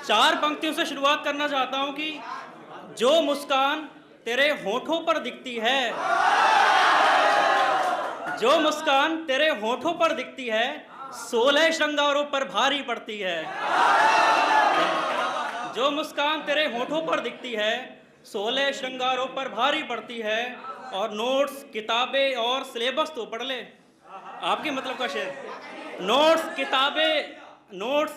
चार पंक्तियों से शुरुआत करना चाहता हूं कि जो मुस्कान तेरे होठों पर दिखती है, जो मुस्कान तेरे होठों पर दिखती है, 16 श्रृंगारों पर भारी पड़ती है। जो मुस्कान तेरे होठों पर दिखती है, 16 श्रृंगारों पर भारी पड़ती है। और नोट्स, किताबें और सिलेबस तो पढ़ ले। आपके मतलब का शेर। नोट्स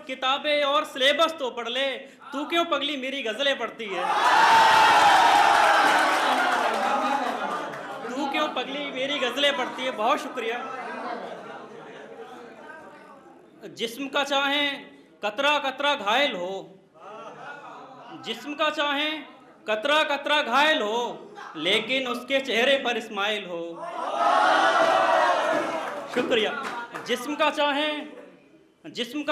किताबें और सिलेबस तो पढ़ ले, तू क्यों पगली मेरी गजलें पढ़ती है। तू क्यों पगली मेरी गजलें पढ़ती है। बहुत शुक्रिया। जिस्म का चाहे कतरा कतरा घायल हो, जिस्म का चाहे कतरा कतरा घायल हो, लेकिन उसके चेहरे पर इस्माइल हो। शुक्रिया। जिस्म का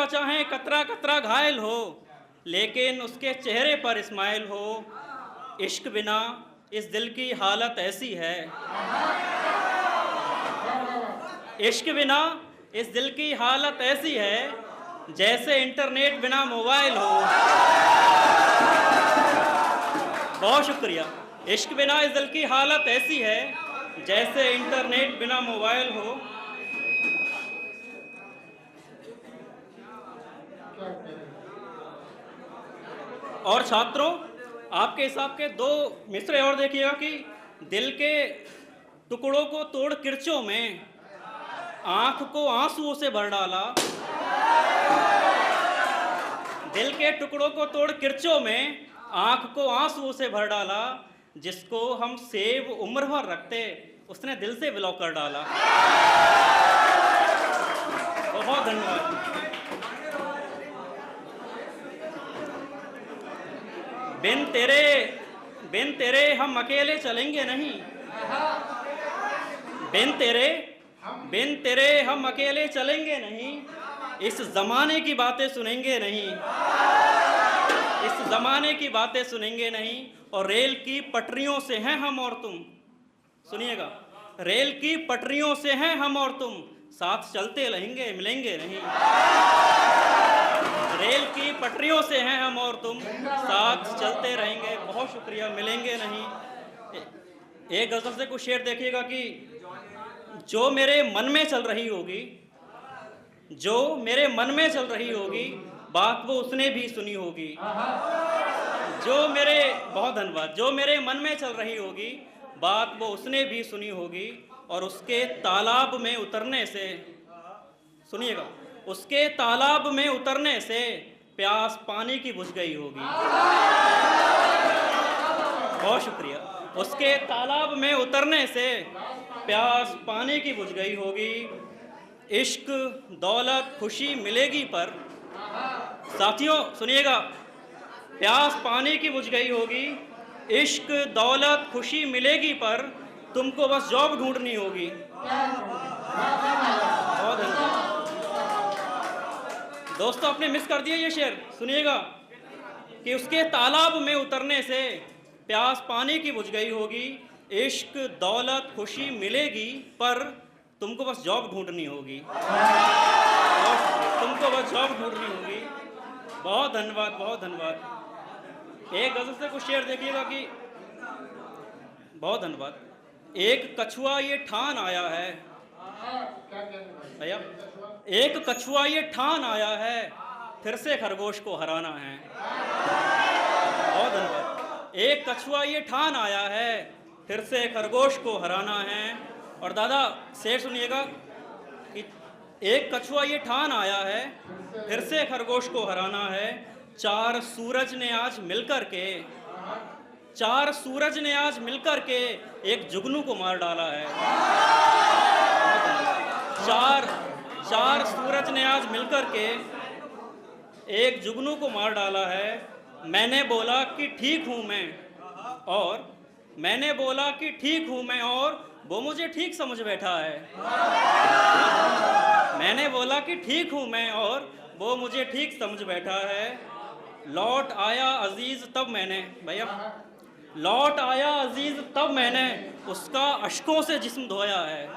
चाहे कतरा कतरा घायल हो, लेकिन उसके चेहरे पर इस्माइल हो। इश्क बिना इस दिल की हालत ऐसी है, इश्क बिना इस दिल की हालत ऐसी है, जैसे इंटरनेट बिना मोबाइल हो। बहुत शुक्रिया। इश्क बिना इस दिल की हालत ऐसी है, जैसे इंटरनेट बिना मोबाइल हो। और छात्रों, आपके हिसाब के 2 मिसरे और देखिएगा कि दिल के टुकड़ों को तोड़ किरचों में आंख को आंसुओं से भर डाला। दिल के टुकड़ों को तोड़ किरचों में आंख को आंसुओं से भर डाला। जिसको हम सेब उम्र भर रखते, उसने दिल से ब्लॉक कर डाला। बहुत धन्यवाद। बिन तेरे हम अकेले चलेंगे नहीं, बिन तेरे हम अकेले चलेंगे नहीं। इस जमाने की बातें सुनेंगे नहीं, इस जमाने की बातें सुनेंगे नहीं। और रेल की पटरियों से हैं हम और तुम, सुनिएगा, रेल की पटरियों से हैं हम और तुम, साथ चलते रहेंगे मिलेंगे नहीं। रेल की पटरियों से हैं हम और तुम, साथ चलते रहेंगे। बहुत शुक्रिया। मिलेंगे नहीं। एक गजल से कुछ शेर देखिएगा कि जो मेरे मन में चल रही होगी, जो मेरे मन में चल रही होगी, बात वो उसने भी सुनी होगी। बहुत धन्यवाद। जो मेरे मन में चल रही होगी, बात वो उसने भी सुनी होगी। और उसके तालाब में उतरने से, सुनिएगा, उसके तालाब में उतरने से प्यास पानी की बुझ गई होगी। बहुत शुक्रिया। उसके तालाब में उतरने से प्यास पानी की बुझ गई होगी। इश्क दौलत खुशी मिलेगी पर, साथियों सुनिएगा, प्यास पानी की बुझ गई होगी। इश्क दौलत खुशी मिलेगी पर, तुमको बस जॉब ढूंढनी होगी। बहुत धन्यवाद। दोस्तों, आपने मिस कर दिया ये शेर। सुनिएगा कि उसके तालाब में उतरने से प्यास पानी की बुझ गई होगी। इश्क दौलत खुशी मिलेगी पर, तुमको बस जॉब ढूंढनी होगी। तुमको बस जॉब ढूंढनी होगी। बहुत धन्यवाद, बहुत धन्यवाद। एक गजल से कुछ शेर देखिएगा कि, बहुत धन्यवाद। एक कछुआ ये ठान आया है, भैया, एक कछुआ ये ठान आया है, फिर से खरगोश को हराना है। बहुत धन्यवाद। एक कछुआ ये ठान आया है, फिर से खरगोश को हराना है। और दादा शेर सुनिएगा कि एक कछुआ ये ठान आया है, फिर से खरगोश को हराना है। 4 सूरज ने आज मिलकर के, 4 सूरज ने आज मिलकर के एक जुगनू को मार डाला है। 4 सूरज ने आज मिलकर के एक जुगनू को मार डाला है। मैंने बोला कि ठीक हूं मैं, और मैंने बोला कि ठीक हूं मैं, और वो मुझे ठीक समझ बैठा है। मैंने बोला कि ठीक हूं मैं, और वो मुझे ठीक समझ बैठा है। लौट आया अजीज तब मैंने, भैया, लौट आया अजीज तब मैंने उसका अश्कों से जिस्म धोया है।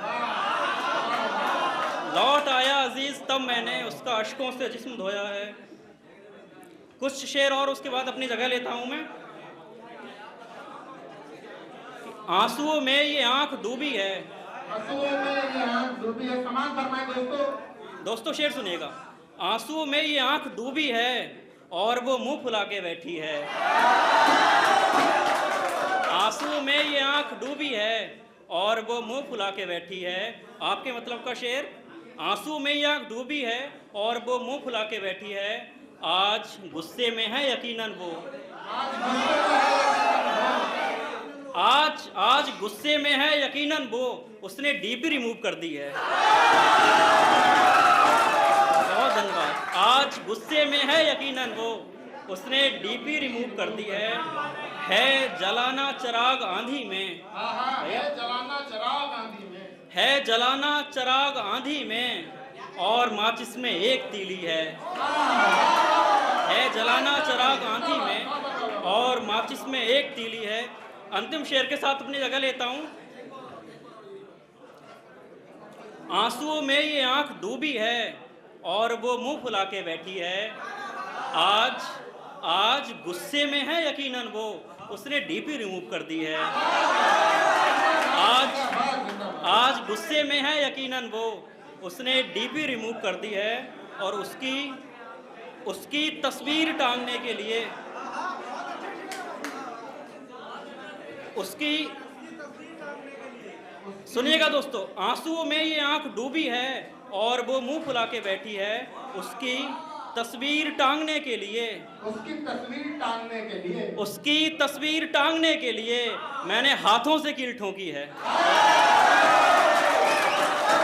लौट आया अजीज तब मैंने उसका अश्कों से जिस्म धोया है। कुछ शेर और उसके बाद अपनी जगह लेता हूं मैं। आंसुओं में ये आंख डूबी है, आंसुओं में ये आंख डूबी है। समान फरमाए दोस्तों। दोस्तों शेर सुनिएगा। आंसुओं में ये आंख डूबी है और वो मुंह फुला के बैठी है। आंसुओं में ये आंख डूबी है और वो मुंह फुला के बैठी है। आपके मतलब का शेर, आंसू में ये आंख डूबी है और वो मुंह फुला के बैठी है। आज गुस्से में है यकीनन वो, आज गुस्से में है यकीनन वो, उसने डीपी रिमूव कर दी है। बहुत धन्यवाद। आज गुस्से में है यकीनन वो, उसने डीपी रिमूव कर दी है जलाना चिराग आंधी में, है जलाना चिराग आंधी में, है जलाना चिराग आंधी में और माचिस में एक तीली है जलाना चिराग आंधी में और माचिस में एक तीली है। अंतिम शेर के साथ अपनी जगह लेता हूं। आंसुओं में ये आंख डूबी है और वो मुंह फुला के बैठी है। आज गुस्से में है यकीनन वो, उसने डीपी रिमूव कर दी है। आज गुस्से में है यकीनन वो, उसने डीपी रिमूव कर दी है और उसकी तस्वीर टांगने के लिए उसकी सुनिएगा दोस्तों। आंसुओं में ये आंख डूबी है और वो मुंह फुला के बैठी है। उसकी तस्वीर टांगने के लिए उसकी तस्वीर टांगने के लिए मैंने हाथों से कील ठोकी है।